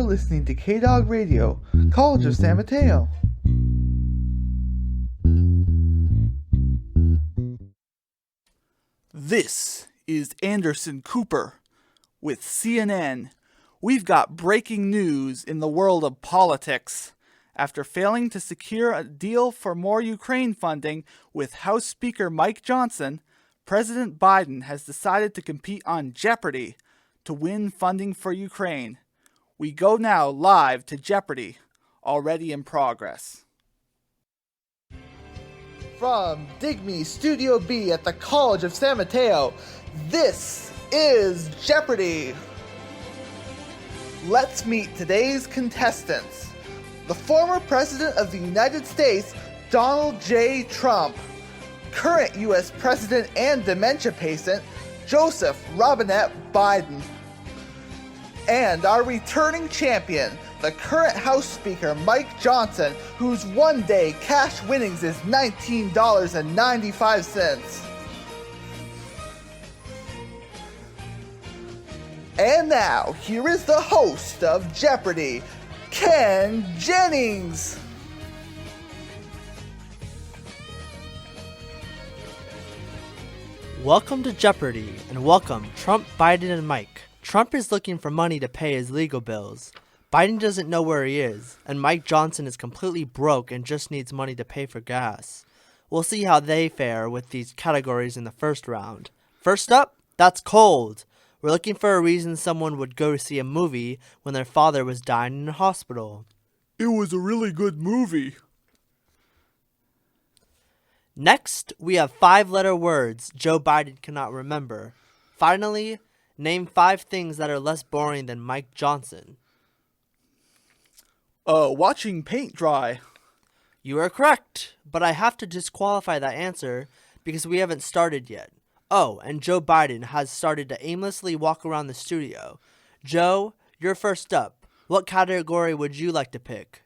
listening to KDOG Radio, College of San Mateo. This is Anderson Cooper with CNN. We've got breaking news in the world of politics. After failing to secure a deal for more Ukraine funding with House Speaker Mike Johnson, President Biden has decided to compete on Jeopardy to win funding for Ukraine. We go now live to Jeopardy, already in progress. From DGME Studio B at the College of San Mateo, this is Jeopardy! Let's meet today's contestants. The former President of the United States, Donald J. Trump. Current U.S. President and dementia patient, Joseph Robinette Biden. And our returning champion, the current House Speaker, Mike Johnson, whose one-day cash winnings is $19.95. And now, here is the host of Jeopardy, Ken Jennings. Welcome to Jeopardy, and welcome Trump, Biden, and Mike. Trump is looking for money to pay his legal bills. Biden doesn't know where he is, and Mike Johnson is completely broke and just needs money to pay for gas. We'll see how they fare with these categories in the first round. First up, that's cold. We're looking for a reason someone would go see a movie when their father was dying in a hospital. It was a really good movie. Next, we have 5-letter words Joe Biden cannot remember. Finally, name 5 things that are less boring than Mike Johnson. Watching paint dry. You are correct, but I have to disqualify that answer because we haven't started yet. Oh, and Joe Biden has started to aimlessly walk around the studio. Joe, you're first up. What category would you like to pick?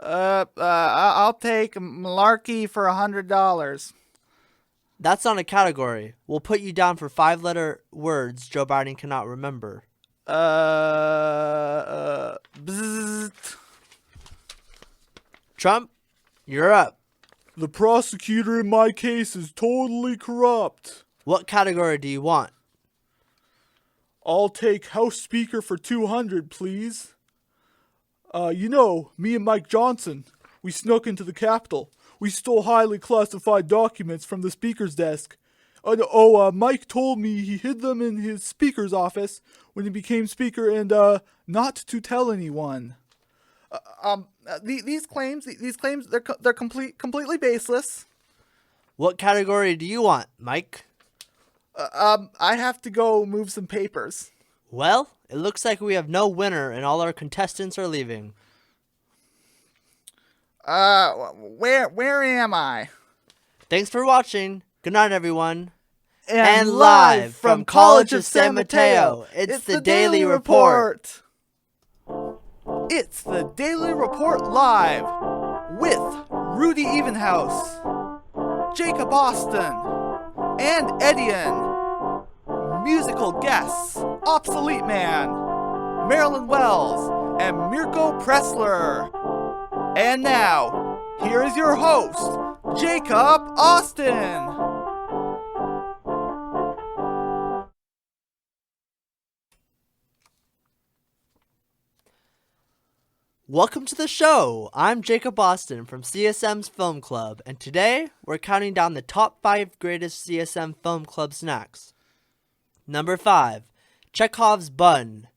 I'll take malarkey for $100. That's not a category. We'll put you down for 5-letter words Joe Biden cannot remember. Bzzzt. Trump, you're up. The prosecutor in my case is totally corrupt. What category do you want? I'll take House Speaker for $200, please. Me and Mike Johnson, we snuck into the Capitol. We stole highly classified documents from the Speaker's desk. Mike told me he hid them in his Speaker's office when he became Speaker and, not to tell anyone. These claims, they're completely baseless. What category do you want, Mike? I have to go move some papers. Well, it looks like we have no winner and all our contestants are leaving. Where am I? Thanks for watching. Good night, everyone. And live from College of San Mateo, it's the Daily Report. It's the Daily Report Live with Rudy Evenhouse, Jacob Austin, and Etienne. Musical guests, Obsolete Man, Marilyn Wells, and Mirko Pressler. And now, here is your host, Jacob Austin. Welcome to the show. I'm Jacob Austin from CSM's Film Club, and today we're counting down the top 5 greatest CSM Film Club snacks. Number 5, Chekhov's Bun.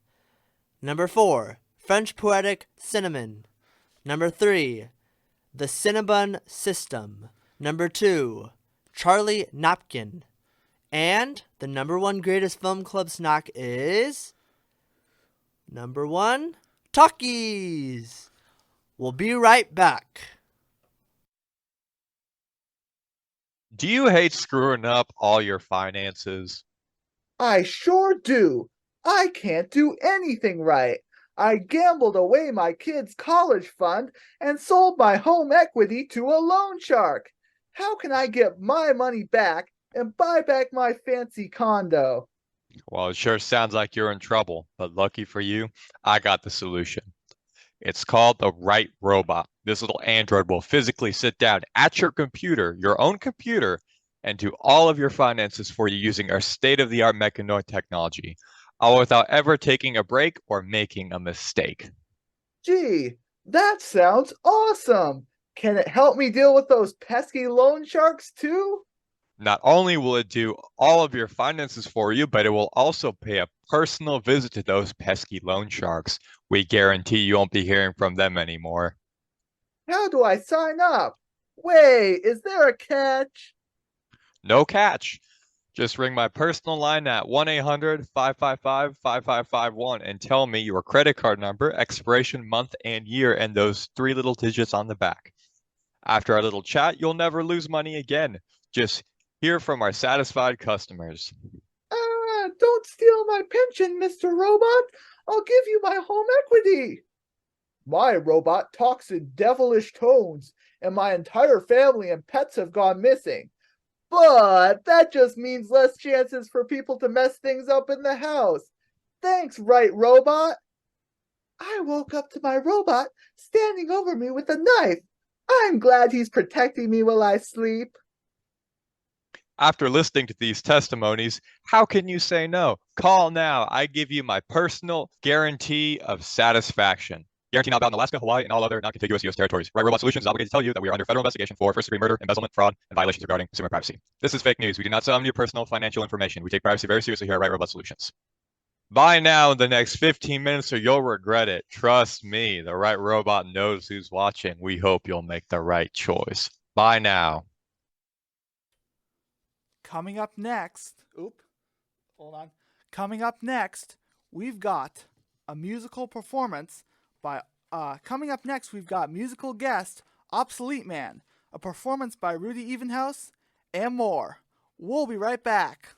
Number 4, French Poetic Cinnamon. Number 3, the Cinnabon System. Number 2, Charlie Napkin. And the number 1 greatest film club snack is... number 1, Takis. We'll be right back. Do you hate screwing up all your finances? I sure do. I can't do anything right. I gambled away my kids' college fund and sold my home equity to a loan shark. How can I get my money back and buy back my fancy condo? Well, it sure sounds like you're in trouble, but lucky for you, I got the solution. It's called the Right Robot. This little android will physically sit down at your computer, your own computer, and do all of your finances for you using our state-of-the-art mechanoid technology, all without ever taking a break or making a mistake. Gee, that sounds awesome! Can it help me deal with those pesky loan sharks too? Not only will it do all of your finances for you, but it will also pay a personal visit to those pesky loan sharks. We guarantee you won't be hearing from them anymore. How do I sign up? Wait, is there a catch? No catch. Just ring my personal line at 1-800-555-5551 and tell me your credit card number, expiration month and year, and those 3 little digits on the back. After our little chat, you'll never lose money again. Just hear from our satisfied customers. Don't steal my pension, Mr. Robot. I'll give you my home equity. My robot talks in devilish tones, and my entire family and pets have gone missing. But that just means less chances for people to mess things up in the house. Thanks, Right Robot. I woke up to my robot standing over me with a knife. I'm glad he's protecting me while I sleep. After listening to these testimonies, how can you say no? Call now. I give you my personal guarantee of satisfaction. Guarantee not bound in Alaska, Hawaii, and all other non-contiguous U.S. territories. Right Robot Solutions is obligated to tell you that we are under federal investigation for first-degree murder, embezzlement, fraud, and violations regarding consumer privacy. This is fake news. We do not sell any personal financial information. We take privacy very seriously here at Right Robot Solutions. Buy now in the next 15 minutes or you'll regret it. Trust me, the Right Robot knows who's watching. We hope you'll make the right choice. Buy now. Coming up next, Coming up next, we've got a musical performance by, we've got musical guest Obsolete Man, a performance by Rudy Evenhouse, and more. We'll be right back.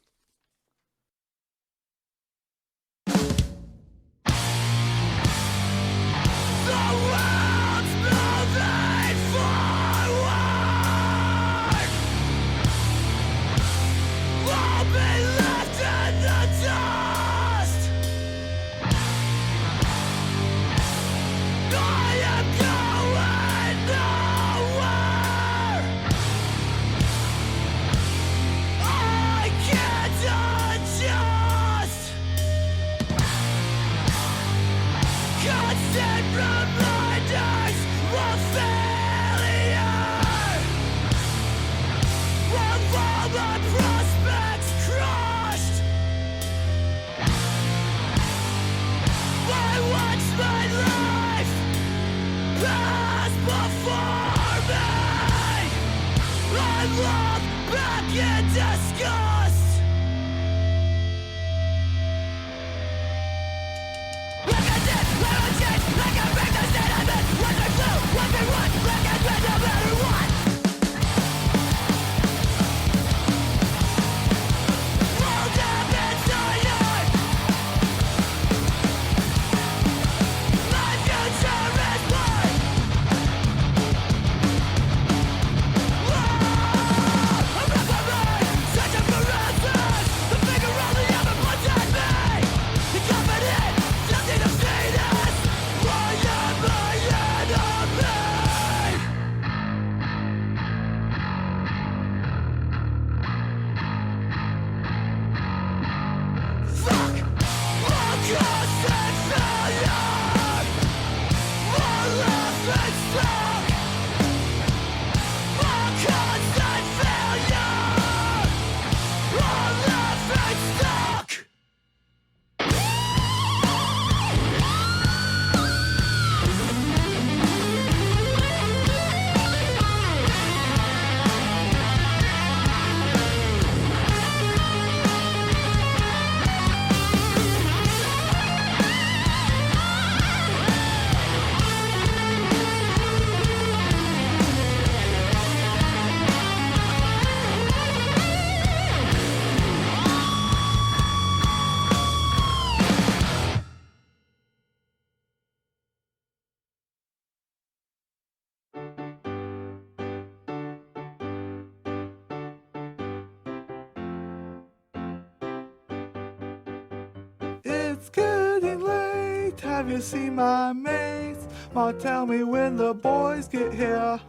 It's getting late, have you seen my mates? Ma, tell me when the boys get here.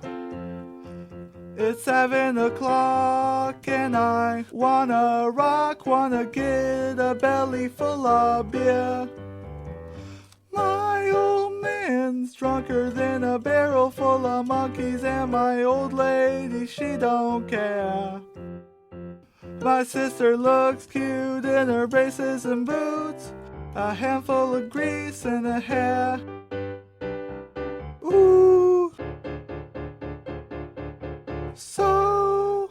It's 7 o'clock and I wanna rock, wanna get a belly full of beer. My old man's drunker than a barrel full of monkeys, and my old lady, she don't care. My sister looks cute in her braces and boots, a handful of grease in her hair. Ooh. So,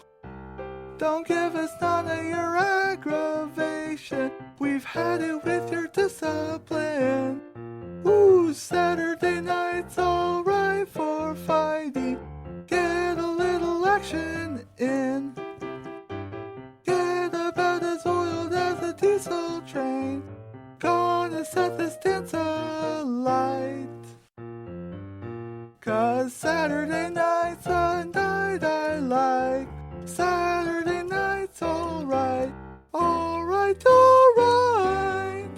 don't give us none of your aggravation. We've had it with your discipline. Ooh, Saturday night's alright for fighting. Get a little action in. Get about as oiled as a diesel train. Gonna set this dance alight. 'Cause Saturday night's a night I like. Saturday night's alright. Alright, alright.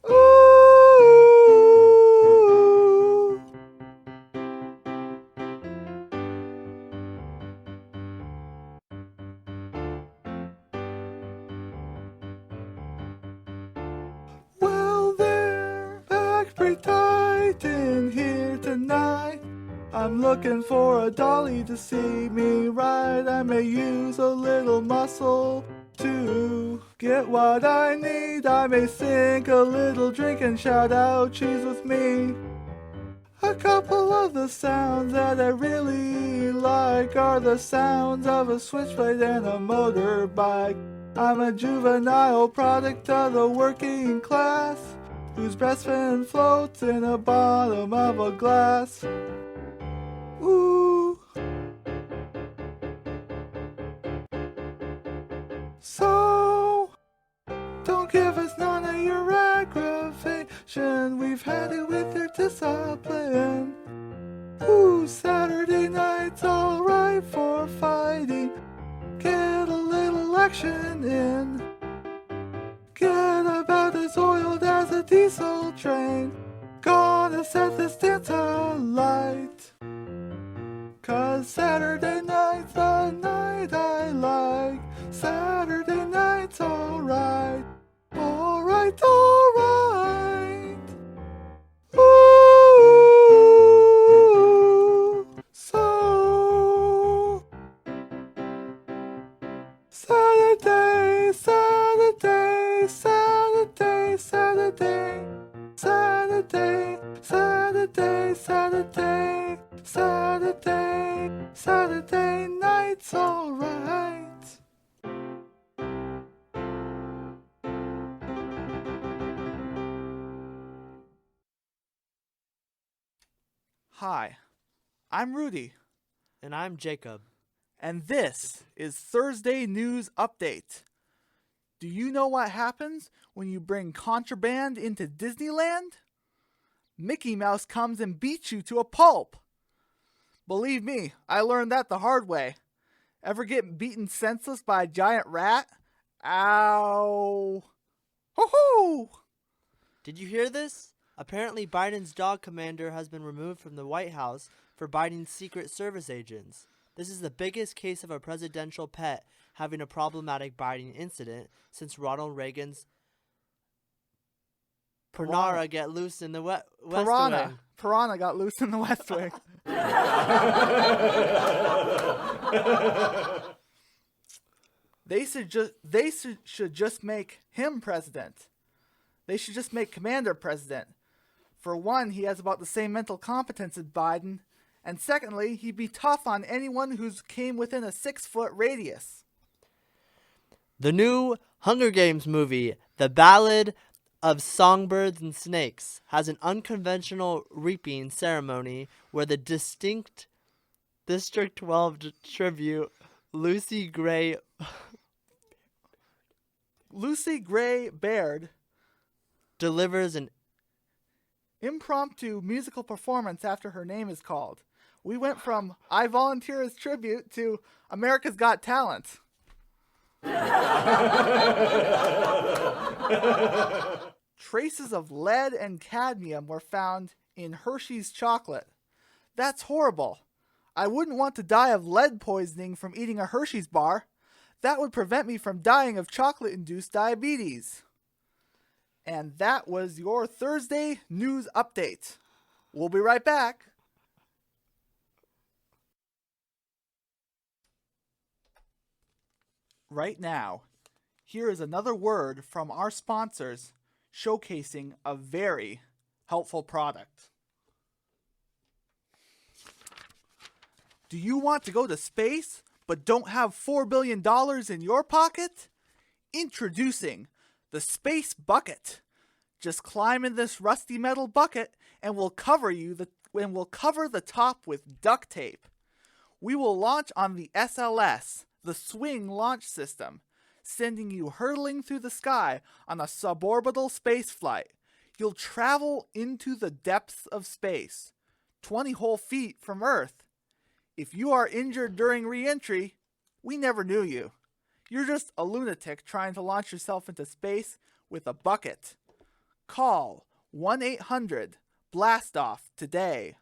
Ooh. Well, they're back pretty tight in here tonight. I'm looking for a dolly to see me ride. I may use a little muscle to get what I need. I may sink a little drink and shout out, cheese with me. A couple of the sounds that I really like are the sounds of a switchblade and a motorbike. I'm a juvenile product of the working class, whose breastfin floats in the bottom of a glass. Ooh. So, don't give us none of your aggravation. We've had it with your discipline. Ooh, Saturday night's alright for fighting. Get a little action in. Get about as oiled as a diesel train. Gonna set this dance alight. 'Cause Saturday night's the night I like. Saturday night's alright. Alright, alright. Ooh. So, Saturday, Saturday, Saturday, Saturday, Saturday, Saturday, Saturday, Saturday, Saturday night's alright. Hi, I'm Rudy, And I'm Jacob. and this is Thursday News Update. Do you know what happens when you bring contraband into Disneyland? Mickey Mouse comes and beats you to a pulp. Believe me, I learned that the hard way. Ever get beaten senseless by a giant rat? Ow. Ho-ho! Did you hear this? Apparently, Biden's dog commander has been removed from the White House for Biden's Secret Service agents. This is the biggest case of a presidential pet having a problematic biting incident since Ronald Reagan's Piranha get loose in the West Wing. Piranha got loose in the West Wing. They should just make him president. They should just make Commander president. For one, he has about the same mental competence as Biden, and secondly, he'd be tough on anyone who's came within a 6-foot radius. The new Hunger Games movie, The Ballad of Songbirds and Snakes, has an unconventional reaping ceremony where the distinct District 12 tribute Lucy Gray Baird delivers an impromptu musical performance after her name is called. We went from I Volunteer as Tribute to America's Got Talent. Traces of lead and cadmium were found in Hershey's chocolate. That's horrible. I wouldn't want to die of lead poisoning from eating a Hershey's bar. That would prevent me from dying of chocolate-induced diabetes. And that was your Thursday news update. We'll be right back. Right now, here is another word from our sponsors showcasing a very helpful product. Do you want to go to space but don't have $4 billion in your pocket? Introducing the Space Bucket. Just climb in this rusty metal bucket and we'll cover the top with duct tape. We will launch on the SLS, the Swing Launch System, sending you hurtling through the sky on a suborbital space flight. You'll travel into the depths of space, 20 whole feet from Earth. If you are injured during re-entry, we never knew you. You're just a lunatic trying to launch yourself into space with a bucket. Call 1-800-BLAST-OFF today.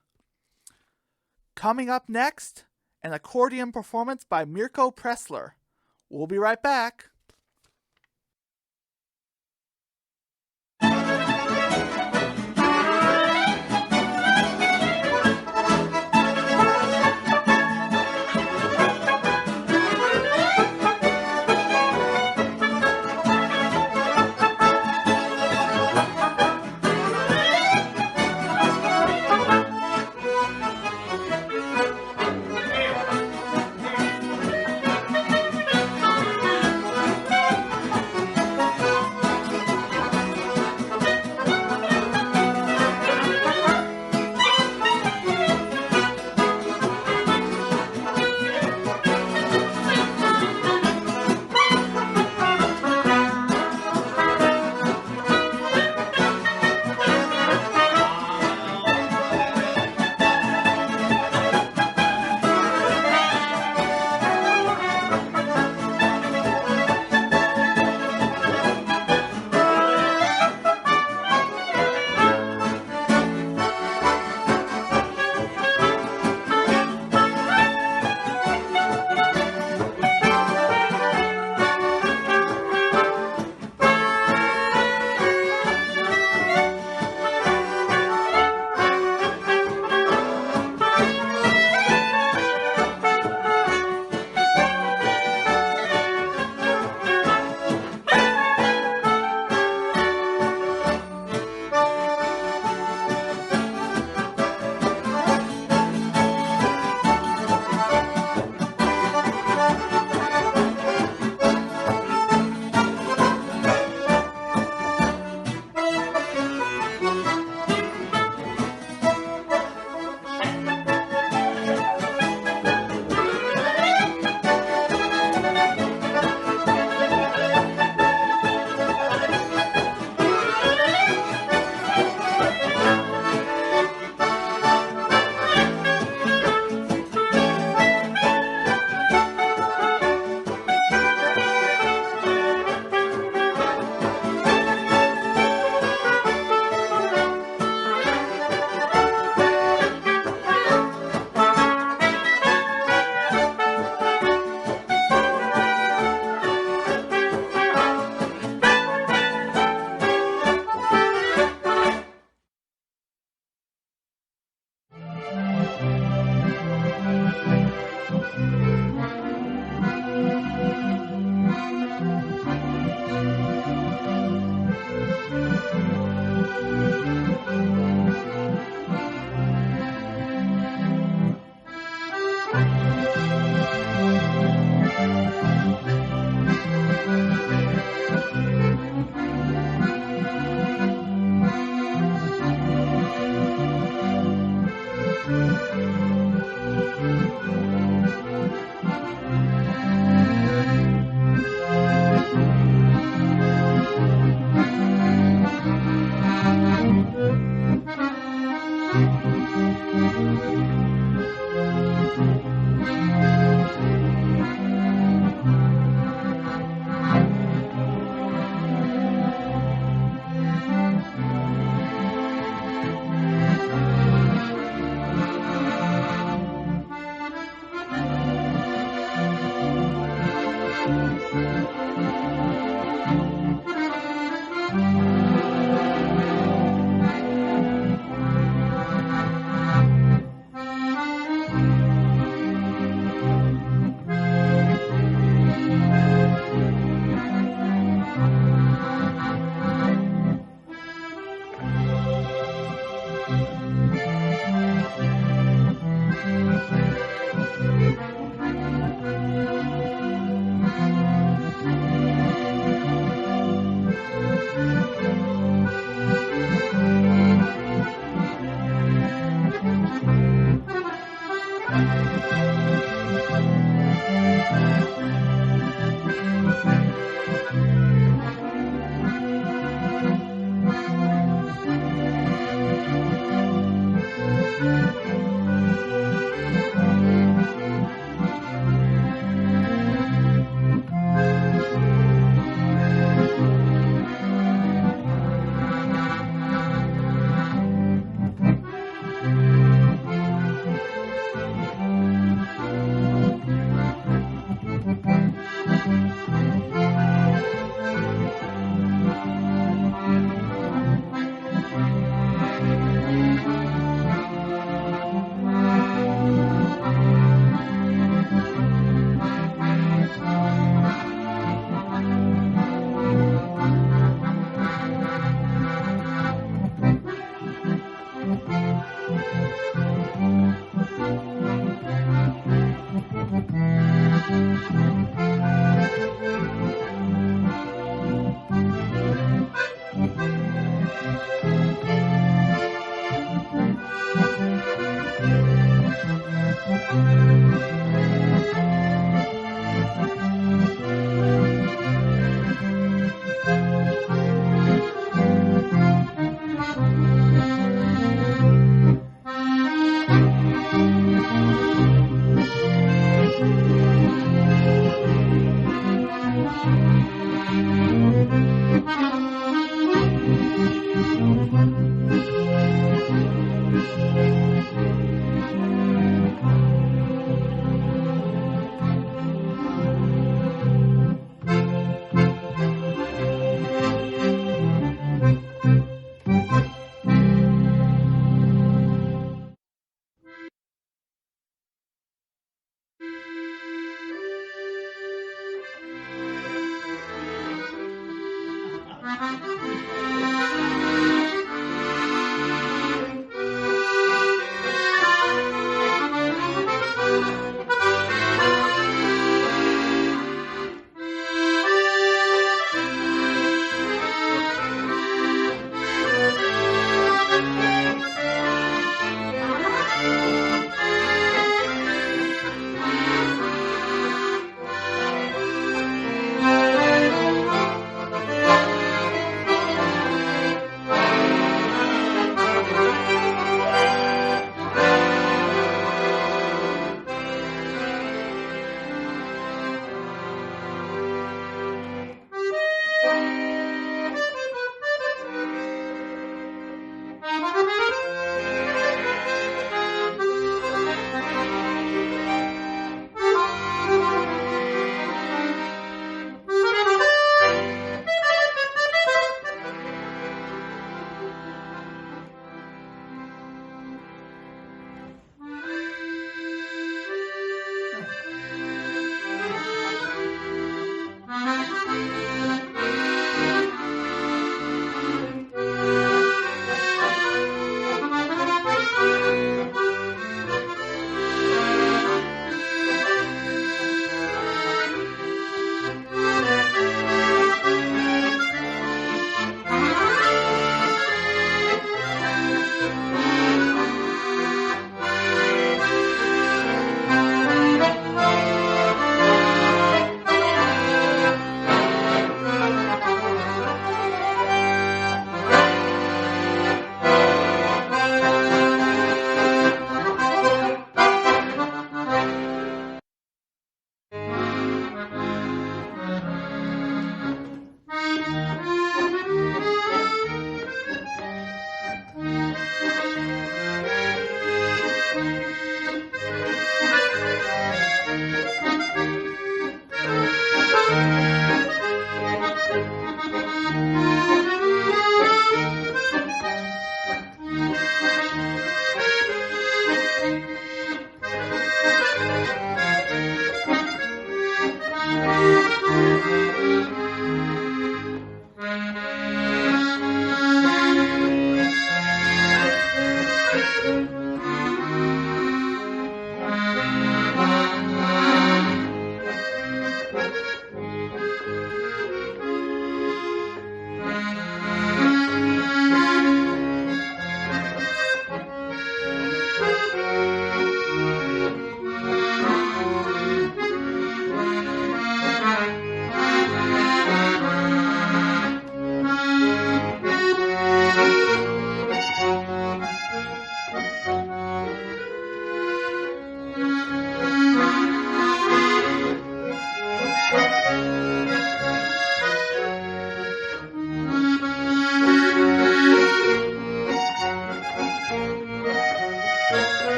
Coming up next, an accordion performance by Mirko Pressler. We'll be right back.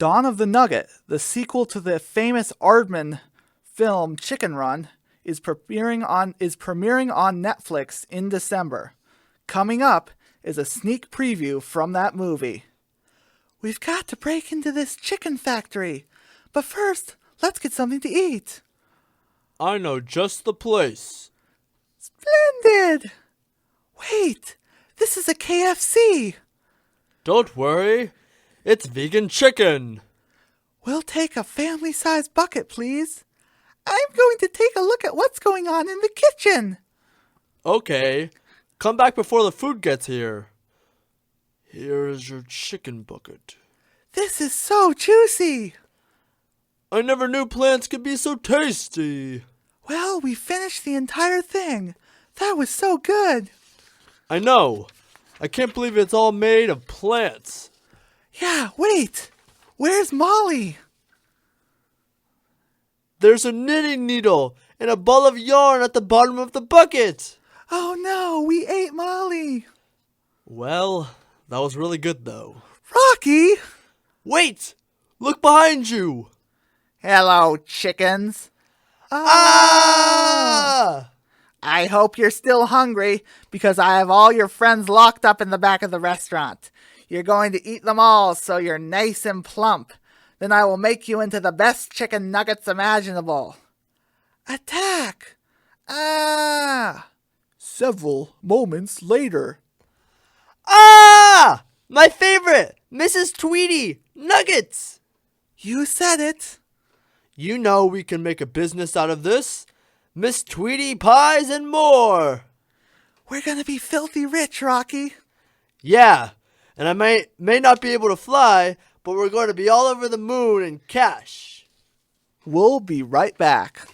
Dawn of the Nugget, the sequel to the famous Aardman film Chicken Run, is premiering on Netflix in December. Coming up is a sneak preview from that movie. We've got to break into this chicken factory, but first, let's get something to eat. I know just the place. Splendid! Wait, this is a KFC. Don't worry, it's vegan chicken. We'll take a family-sized bucket, please. I'm going to take a look at what's going on in the kitchen. Okay, come back before the food gets here. Here is your chicken bucket. This is so juicy. I never knew plants could be so tasty. Well, we finished the entire thing. That was so good. I know. I can't believe it's all made of plants. Yeah, wait. Where's Molly? There's a knitting needle and a ball of yarn at the bottom of the bucket. Oh no, we ate Molly. Well, that was really good though. Rocky! Wait! Look behind you! Hello, chickens. Ah! I hope you're still hungry because I have all your friends locked up in the back of the restaurant. You're going to eat them all so you're nice and plump. Then I will make you into the best chicken nuggets imaginable. Attack! Ah! Several moments later. Ah! My favorite! Mrs. Tweety! Nuggets! You said it. You know we can make a business out of this. Miss Tweety pies and more! We're gonna be filthy rich, Rocky. Yeah, and I may not be able to fly, but we're going to be all over the moon in cash. We'll be right back.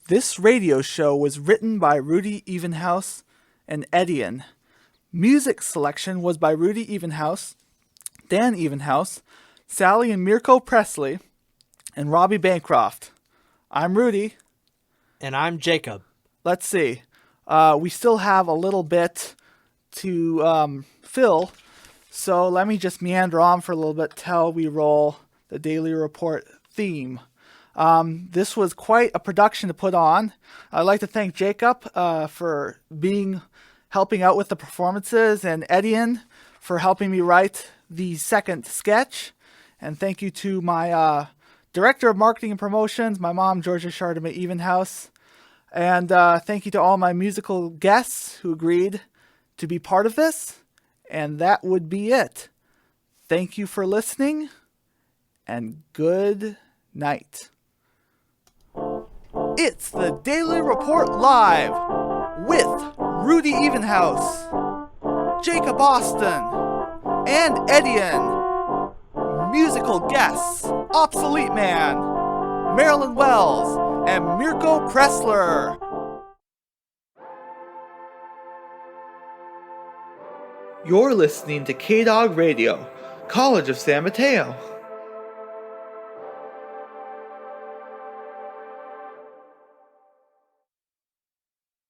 This radio show was written by Rudy Evenhouse and Etienne. Music selection was by Rudy Evenhouse, Dan Evenhouse, Sally and Mirko Pressler, and Robby Bancroft. I'm Rudy. And I'm Jacob. Let's see. We still have a little bit to fill, so let me just meander on for a little bit till we roll the Daily Report theme. This was quite a production to put on. I'd like to thank Jacob for helping out with the performances, and Etienne for helping me write the second sketch. And thank you to my Director of Marketing and Promotions, my mom, Georgia Chardonnay Evenhouse. And thank you to all my musical guests who agreed to be part of this. And that would be it. Thank you for listening, and good night. It's the Daily Report Live with Rudy Evenhouse. Jacob Austin, and Etienne. Musical guests, Obsolete Man, Marilyn Wells, and Mirko Pressler. You're listening to KDOG Radio, College of San Mateo.